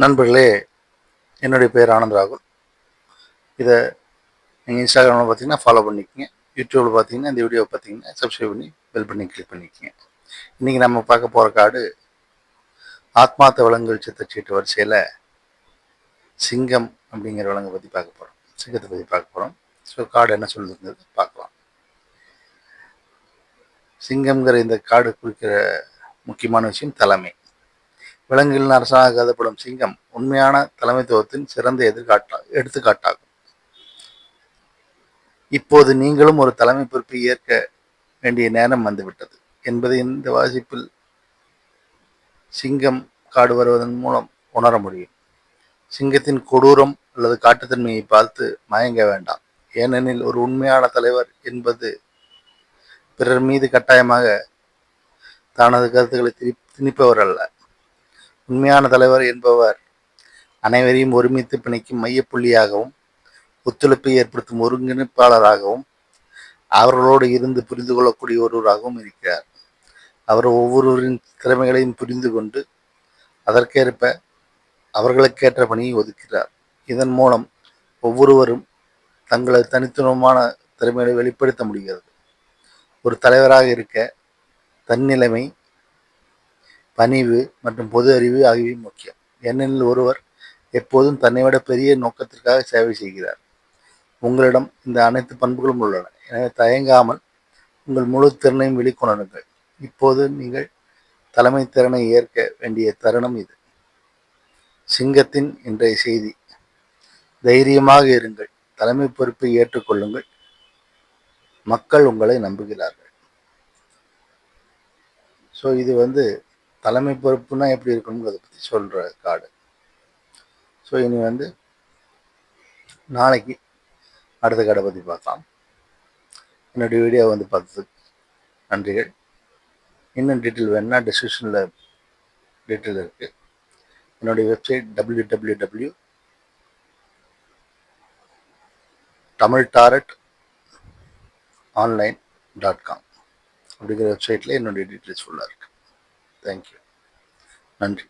நண்பர்களே, என்னுடைய பேர் ஆனந்த் ராகுல். இதை நீங்கள் இன்ஸ்டாகிராமில் பார்த்தீங்கன்னா ஃபாலோ பண்ணிக்கோங்க. யூடியூப்பில் பார்த்தீங்கன்னா இந்த வீடியோவை பார்த்தீங்கன்னா சப்ஸ்கிரைப் பண்ணி பெல் பண்ணி கிளிக் பண்ணிக்கோங்க. இன்றைக்கி நம்ம பார்க்க போகிற கார்டு ஆத்மார்த்த விலங்குகள் சித்தச்சீட்டு வரிசையில் சிங்கம் அப்படிங்கிற விலங்கை பற்றி பார்க்க போகிறோம். சிங்கத்தை பற்றி பார்க்க போகிறோம். ஸோ கார்டு என்ன சொல்லுதுங்கிறது பார்க்கலாம். சிங்கம்ங்கிற இந்த கார்டு குறிக்கிற முக்கியமான விஷயம் தலைமை. விலங்குகளின் அரசனாக கருதப்படும் சிங்கம் உண்மையான தலைமைத்துவத்தின் சிறந்த எடுத்துக்காட்டாகும். இப்போது நீங்களும் ஒரு தலைமை பொறுப்பை ஏற்க வேண்டிய நேரம் வந்துவிட்டது என்பதை இந்த வாசிப்பில் சிங்கம் காடு வருவதன் மூலம் உணர முடியும். சிங்கத்தின் கொடூரம் அல்லது காட்டுத்தன்மையை பார்த்து மயங்க வேண்டாம். ஏனெனில் ஒரு உண்மையான தலைவர் என்பது பிறர் மீது கட்டாயமாக தனது கருத்துக்களை திணிப்பவர் அல்ல. உண்மையான தலைவர் என்பவர் அனைவரையும் ஒருமித்து பிணைக்கும் மையப்புள்ளியாகவும் ஒத்துழைப்பை ஏற்படுத்தும் ஒருங்கிணைப்பாளராகவும் அவர்களோடு இருந்து புரிந்து கொள்ளக்கூடிய ஒருவராகவும் இருக்கிறார். அவர் ஒவ்வொருவரின் திறமைகளையும் புரிந்து கொண்டு அதற்கேற்ப அவர்களுக்கேற்ற பணியை ஒதுக்கிறார். இதன் மூலம் ஒவ்வொருவரும் தங்களது தனித்துவமான திறமைகளை வெளிப்படுத்த முடிகிறது. ஒரு தலைவராக இருக்க தன்னிலைமை, பணிவு மற்றும் பொது அறிவு ஆகியவை முக்கியம். ஏனெனில் ஒருவர் எப்போதும் தன்னை விட பெரிய நோக்கத்திற்காக சேவை செய்கிறார். உங்களிடம் இந்த அனைத்து பண்புகளும் உள்ளன. எனவே தயங்காமல் உங்கள் முழு திறனையும் வெளிக்கொணருங்கள். இப்போது நீங்கள் தலைமை திறனை ஏற்க வேண்டிய தருணம் இது. சிங்கத்தின் இன்றைய செய்தி: தைரியமாக இருங்கள், தலைமை பொறுப்பை ஏற்றுக்கொள்ளுங்கள், மக்கள் உங்களை நம்புகிறார்கள். ஸோ இது தலைமை பொறுப்புனா எப்படி இருக்கணுங்கிறத பற்றி சொல்கிற கார்டு. ஸோ இனி நாளைக்கு அடுத்த கார்டை பற்றி பார்க்கலாம். என்னுடைய வீடியோ பார்த்ததுக்கு நன்றிகள். இன்னும் டீட்டெயில் வேணுன்னா டிஸ்கிரிப்ஷனில் டீட்டெயில் இருக்குது. என்னுடைய வெப்சைட் www.tamiltarot.online.com அப்படிங்கிற வெப்சைட்டில் என்னுடைய டீட்டெயில்ஸ் ஃபுல்லாக இருக்குது. தேங்க்யூ. நன்றி.